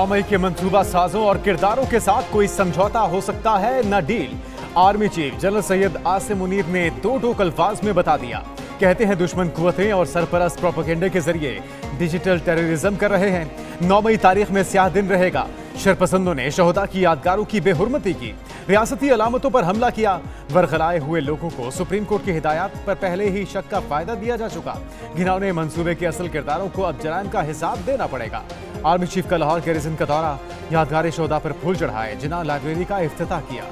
9 मई के मंसूबा साजों और किरदारों के साथ कोई समझौता हो सकता है न deal. Army chief general Syed Asim Munir ने दो टोक अल्फाज में बता दिया। कहते हैं दुश्मन कुव्वतें और सरपरस्त प्रोपेगेंडे के जरिए डिजिटल टेररिज्म कर रहे हैं। 9 मई तारीख में स्याह दिन रहेगा। शरपसंदों ने शहोदा की यादगारों की बेहुरमती की, रियासती अलामतों पर हमला किया। बरगलाए हुए लोगों को सुप्रीम कोर्ट की हिदायत पर पहले ही शक का फायदा दिया जा चुका। घिनौने मंसूबे के असल किरदारों को अब जराइम का हिसाब देना पड़ेगा। आर्मी चीफ का लाहौर गैरिसन का दौरा, यादगार शहोदा पर फूल चढ़ाए, जिन्ना लाइब्रेरी का इफ्तिताह किया।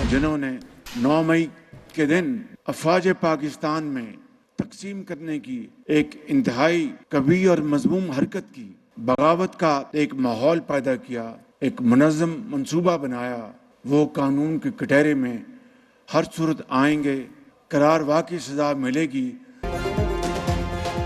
जिन्होंने 9 मई के दिन अफवाज पाकिस्तान में तकसीम करने की एक इंतहाई कबीह और मजमूम हरकत की, बगावत का एक माहौल पैदा किया, एक मुनज़्ज़म मंसूबा बनाया, वो कानून के कटहरे में हर सूरत आएंगे, करार वाक़ई सजा मिलेगी।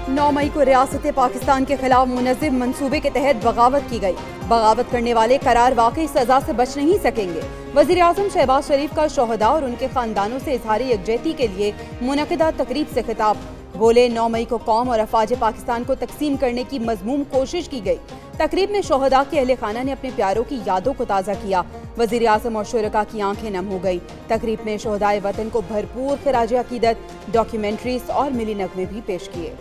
9 मई को रियासत पाकिस्तान के खिलाफ मुनज़्ज़म मंसूबे के तहत बगावत की गई। बगावत करने वाले करार वाकई सजा से बच नहीं सकेंगे। वज़ीर आज़म शहबाज शरीफ का शोहदा और उनके खानदानों से इज़हार यकजहती के लिए मुनक़दा तकरीब से खिताब। बोले 9 मई को कौम और अफवाज पाकिस्तान को तकसीम करने की मजमूम कोशिश की गई। तकरीब में शोहदा के अहले खाना ने अपने प्यारों की यादों को ताज़ा किया। वज़ीर आज़म और शुरका की आंखें नम हो गई। तकरीब में शोहदाए वतन को भरपूर खिराज अकीदत, डॉक्यूमेंट्रीज और मिली नगमे भी पेश किए।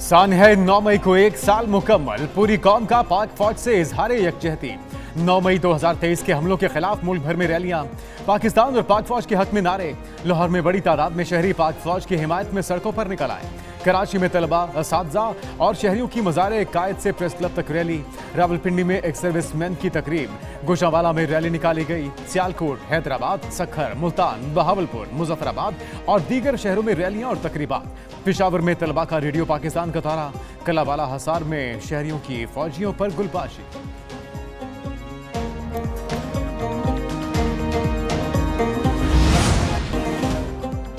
सान है 9 मई को एक साल मुकम्मल। पूरी कौम का पाक फौज से इजहार यकजहती। 9 मई 2023 के हमलों के खिलाफ मुल्क भर में रैलियां, पाकिस्तान और पाक फौज के हक में नारे। लाहौर में बड़ी तादाद में शहरी पाक फौज की हिमायत में सड़कों पर निकल आए। कराची में तलबा, असातिज़ा और शहरियों की मज़ार कायद से प्रेस क्लब तक रैली। रावलपिंडी में एक सर्विसमैन की तकरीब। गोशावाला में रैली निकाली गई। सियालकोट, हैदराबाद, सखर, मुल्तान, बहावलपुर, मुजफ्फराबाद और दीगर शहरों में रैलियां और तकरीबात। पेशावर में तलबा का रेडियो पाकिस्तान का दौरा। कलावाला हसार में शहरियों की फौजियों पर गुलबाशी।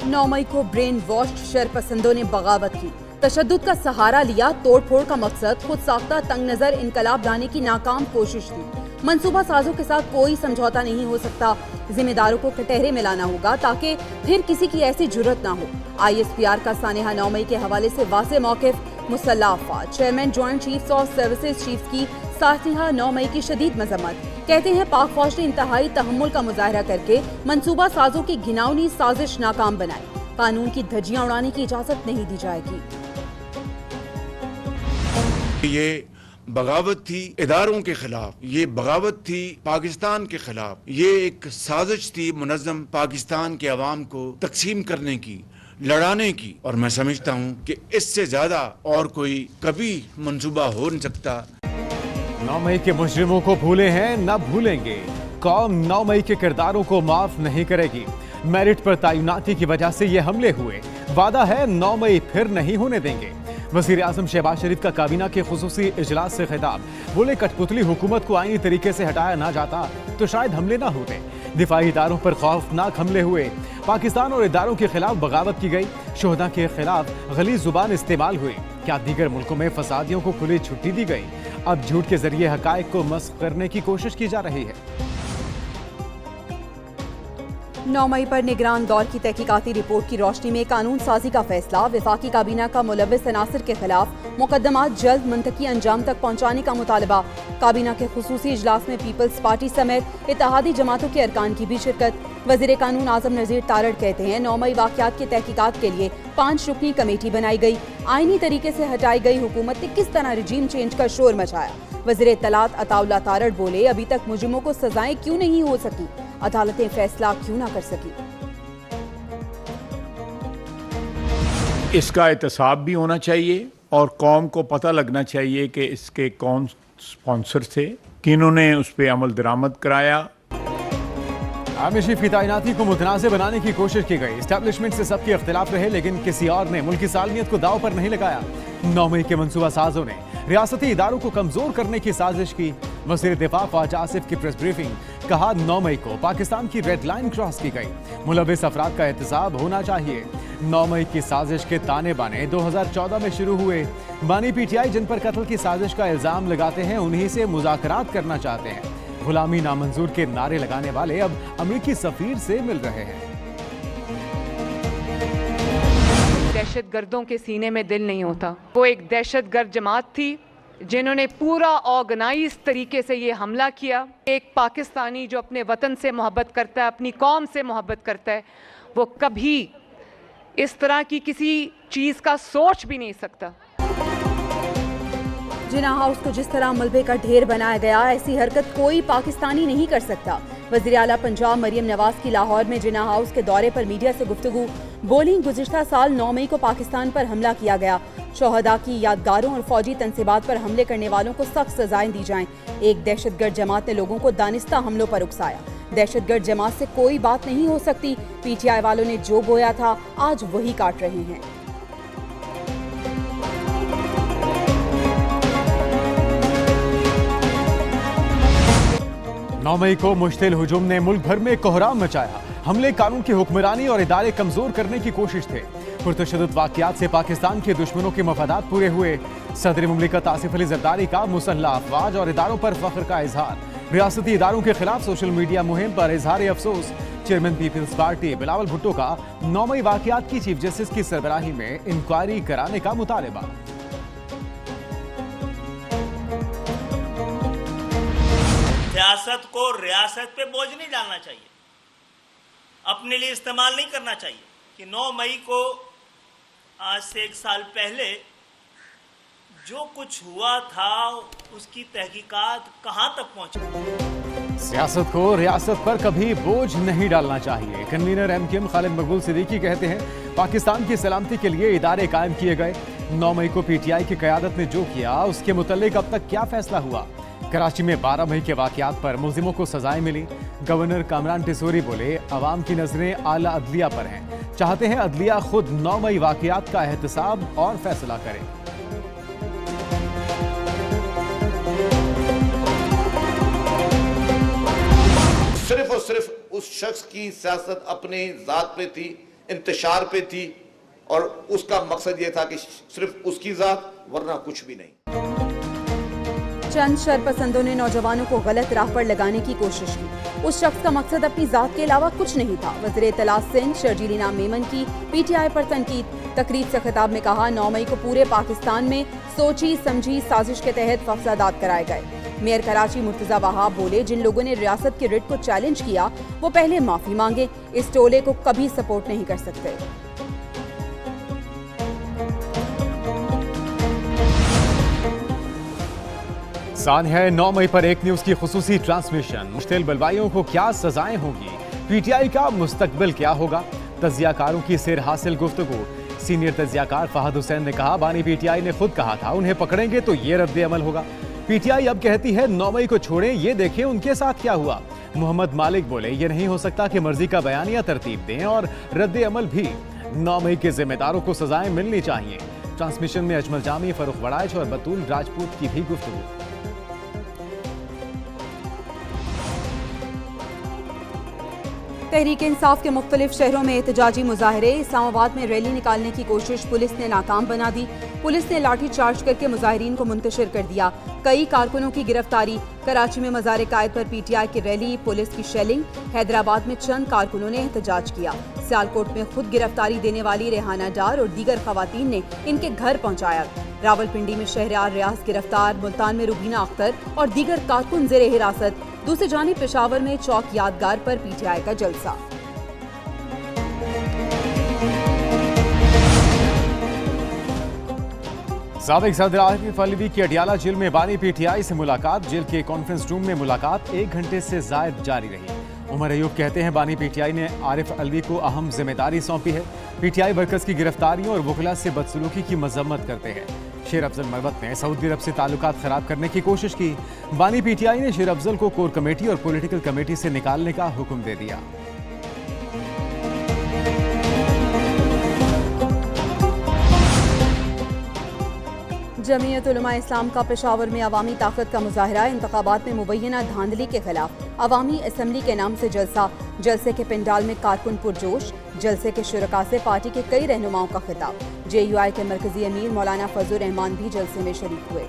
नौ मई को ब्रेन वॉश्ड शरपसंदों ने बगावत की, तशद्दुद का सहारा लिया। तोड़फोड़ का मकसद खुद साख्ता तंग नजर इनकलाब लाने की नाकाम कोशिश थी। मंसूबा साजों के साथ कोई समझौता नहीं हो सकता। जिम्मेदारों को कटहरे में लाना होगा ताकि फिर किसी की ऐसी जुर्रत ना हो। ISPR का सानेहा 9 मई के हवाले से वाज़ेह मौक़िफ़। मुसल्लह अफ़वाज चेयरमैन जॉइंट चीफ्स और सर्विसेज चीफ की सानेहा 9 मई की शदीद मजम्मत। कहते हैं पाक फौज ने इंतहाई तहम्मुल का मुजाहरा करके मंसूबा साजों की घिनौनी साजिश नाकाम बनाई। कानून की धज्जियां उड़ाने की इजाजत नहीं दी जाएगी। ये बगावत थी इदारों के खिलाफ, ये बगावत थी पाकिस्तान के खिलाफ, ये एक साजिश थी मुनज़्ज़म पाकिस्तान के अवाम को तकसीम करने की, लड़ाने की। और मैं समझता हूँ कि इससे ज्यादा और कोई कभी मंसूबा हो नहीं सकता। 9 मई के मुजरिमों को भूले हैं न भूलेंगे। कौम 9 मई के किरदारों को माफ नहीं करेगी। मेरिट पर तैनाती की वजह से ये हमले हुए। वादा है 9 मई फिर नहीं होने देंगे। वज़ीर आज़म शहबाज शरीफ का काबीना के खुसूसी इजलास से खिताब। बोले कठपुतली हुकूमत को आईनी तरीके से हटाया ना जाता तो शायद हमले ना होते। दिफाई इदारों पर खौफनाक हमले हुए। पाकिस्तान और इदारों के खिलाफ बगावत की गई। शोहदा के खिलाफ गलीज़ जुबान इस्तेमाल हुई। क्या दीगर मुल्कों में फसादियों को खुली छुट्टी दी गई? अब झूठ के जरिए हकायक को मस्ख करने की कोशिश की जा रही है। 9 मई पर निगरान दौर की तहकीकाती रिपोर्ट की रोशनी में कानून साजी का फैसला। वफाकी काबीना का मुलव्विस अनासिर के खिलाफ मुकदमात जल्द मुंतकी अंजाम तक पहुँचाने का मुतालबा। काबीना के खुसूसी इजलास में पीपल्स पार्टी समेत इत्तेहादी जमातों के अरकान की भी शिरकत। वज़ीर कानून आज़म नज़ीर तारड़ कहते हैं 9 मई वाक़यात की तहकीकात के लिए 5 रुकनी कमेटी बनाई गई। आईनी तरीके से हटाई गई हुकूमत ने किस तरह रिजीम चेंज का शोर मचाया। वज़ीर इत्तलात अताउल्लाह तारड़ बोले अभी तक मुजरिमों को सजाएं क्यों नहीं हो सकी, अदालतें फैसला क्यों ना कर सकी। इसका एहतसाब भी होना चाहिए और कौम को पता लगना चाहिए कि इसके कौन स्पॉन्सर थे, किन्होंने उस पर अमल दरामद कराया। आर्मी चीफ की तैनाती को मुतनाज़ बनाने की कोशिश की गई। एस्टैब्लिशमेंट से सबके इख्तिलाफ रहे लेकिन किसी और ने मुल्क की सालमियत को दाव पर नहीं लगाया। 9 मई के मंसूबा साजों ने रियासती इदारों को कमजोर करने की साजिश की। वज़ीर दिफा ख्वाजा आसिफ की प्रेस ब्रीफिंग। कहा 9 मई को पाकिस्तान की रेड लाइन क्रॉस की गई। मुलव्विस अफराद का एहतसाब होना चाहिए। 9 मई की साजिश के ताने बाने 2014 में शुरू हुए। बानी PTI जिन पर कत्ल की साजिश का इल्जाम लगाते हैं उन्हीं से मुज़ाकरात करना चाहते हैं। गुलामी नामंजूर के नारे लगाने वाले अब अमरीकी सफीर से मिल रहे हैं। दहशतगर्दों के सीने में दिल नहीं होता। वो एक दहशतगर्द जमात थी जिन्होंने पूरा ऑर्गेनाइज तरीके से ये हमला किया। एक पाकिस्तानी जो अपने वतन से मोहब्बत करता है, अपनी कौम से मोहब्बत करता है, वो कभी इस तरह की किसी चीज़ का सोच भी नहीं सकता। जिन्ना हाउस को जिस तरह मलबे का ढेर बनाया गया, ऐसी हरकत कोई पाकिस्तानी नहीं कर सकता। वज़ीर आला पंजाब मरियम नवाज की लाहौर में जिन्ना हाउस के दौरे पर मीडिया से गुफ्तगू। बोली, गुज़िश्ता साल 9 मई को पाकिस्तान पर हमला किया गया। शोहदा की यादगारों और फौजी तनसीबात पर हमले करने वालों को सख्त सजाएं दी जाएं। एक दहशतगर्द जमात ने लोगों को दानिस्ता हमलों पर उकसाया। दहशतगर्द जमात से कोई बात नहीं हो सकती। PTI वालों ने जो बोया था आज वही काट रहे हैं। 9 मई को मुश्तिल हुजूम ने मुल्क भर में कोहराम मचाया। हमले कानून की हुक्मरानी और इदारे कमजोर करने की कोशिश थे। पुरतशद्दुद वाक़यात से पाकिस्तान के दुश्मनों के मफादात पूरे हुए। सदर मुमलिकत आसिफ अली जरदारी का मुसल्लह अफवाज और इदारों पर फख्र का इजहार। रियासती इदारों के खिलाफ सोशल मीडिया मुहिम पर इजहार अफसोस। Chairman Peoples Party Bilawal Bhutto का 9 मई वाक़यात की चीफ जस्टिस की सरबराही में इंक्वायरी कराने का मुतालबा। सियासत को रियासत पे बोझ नहीं डालना चाहिए, अपने लिए इस्तेमाल नहीं करना चाहिए कि 9 मई को आज से 1 साल पहले जो कुछ हुआ था उसकी तहकीकात कहां तक पहुंची। सियासत को रियासत पर कभी बोझ नहीं डालना चाहिए। कन्वीनर MKM खालिद मकबूल सिद्दीकी कहते हैं, पाकिस्तान की सलामती के लिए इदारे कायम किए गए। 9 मई को PTI की क़यादत ने जो किया उसके मुतल्लिक अब तक क्या फैसला हुआ। कराची में 12 मई के वाक़यात पर मुल्जिमों को सजाएं मिली। गवर्नर कामरान टिसोरी बोले, अवाम की नजरें आला अदलिया पर हैं, चाहते हैं अदलिया खुद 9 मई वाक़यात का एहतसाब और फैसला करे। सिर्फ और सिर्फ उस शख्स की सियासत अपने जात पे थी, इंतशार पे थी, और उसका मकसद ये था कि सिर्फ उसकी जात, वरना कुछ भी नहीं। चंद शरपसंदों ने नौजवानों को गलत राह पर लगाने की कोशिश की। उस शख्स का मकसद अपनी जात के अलावा कुछ नहीं था। वज़ीर इत्तलात सिंध शर्जील इनाम मेमन की PTI पर तनकीद। तकरीर से खिताब में कहा, 9 मई को पूरे पाकिस्तान में सोची समझी साजिश के तहत फसादात कराए गए। मेयर कराची मुर्तजा वहाब बोले, जिन लोगों ने रियासत की रिट को चैलेंज किया वो पहले माफी मांगे, इस टोले को कभी सपोर्ट नहीं कर सकते। सान है 9 मई पर एक न्यूज की खुसूसी ट्रांसमिशन। मुश्तिल बलवाइयों को क्या सजाएं होंगी, PTI का मुस्तकबिल क्या होगा। तजियाकारों की सिर हासिल गुफ्तगू। सीनियर तजियाकार फहद हुसैन ने कहा, बानी PTI ने खुद कहा था उन्हें पकड़ेंगे तो ये रद्द अमल होगा। PTI अब कहती है 9 मई को छोड़ें, ये देखें उनके साथ क्या हुआ। मोहम्मद मालिक बोले, ये नहीं हो सकता कि मर्जी का बयानिया तरतीब दें और रद्द अमल भी। 9 मई के जिम्मेदारों को सजाएं मिलनी चाहिए। ट्रांसमिशन में अजमल जामी, फरूख वड़ाइच और बतूल राजपूत की भी गुफ्तगू। तहरीक इंसाफ के मुख्तलिफ शहरों में एहतजाजी मुजाहरे। इस्लामाबाद में रैली निकालने की कोशिश पुलिस ने नाकाम बना दी। पुलिस ने लाठी चार्ज करके मुजाहिरीन को मुंतशिर कर दिया। कई कारकुनों की गिरफ्तारी। कराची में मज़ार कायद पर PTI की रैली, पुलिस की शेलिंग। हैदराबाद में चंद कारकुनों ने एहतजाज किया। सियालकोट में खुद गिरफ्तारी देने वाली रेहाना डार और दीगर खवातीन ने इनके घर पहुंचाया। रावलपिंडी में शहरयार रियाज गिरफ्तार। मुल्तान में रुबीना अख्तर और दीगर कारकुन ज़ेरे हिरासत। दूसरी जानिब पेशावर में चौक यादगार पर PTI का जलसा। साबिक सदर आरिफ अलवी की अडियाला जेल में बानी PTI से मुलाकात। जेल के कॉन्फ्रेंस रूम में मुलाकात 1 घंटे से जायद जारी रही। उमर अयूब कहते हैं, बानी PTI ने आरिफ अलवी को अहम जिम्मेदारी सौंपी है। PTI वर्कर्स की गिरफ्तारियों और वकला से बदसलूकी की मजम्मत करते हैं। शेर अफजल मरवत ने सऊदी अरब से ताल्लुकात खराब करने की कोशिश की। बानी PTI ने शेर अफजल को कोर कमेटी और पॉलिटिकल कमेटी से निकालने का हुक्म दे दिया। जमीयत उलमा इस्लाम का पेशावर में अवामी ताकत का मुजाहरा। इंतखाबात में मुबैना धांधली के खिलाफ अवामी असम्बली के नाम से जलसा। जलसे के पंडाल में कारकुन पुरजोश। जलसे के शुरका से पार्टी के कई रहनुमाओं का खिताब। JUI के मरकजी अमीर मौलाना फजल रहमान भी जलसे में शरीक हुए।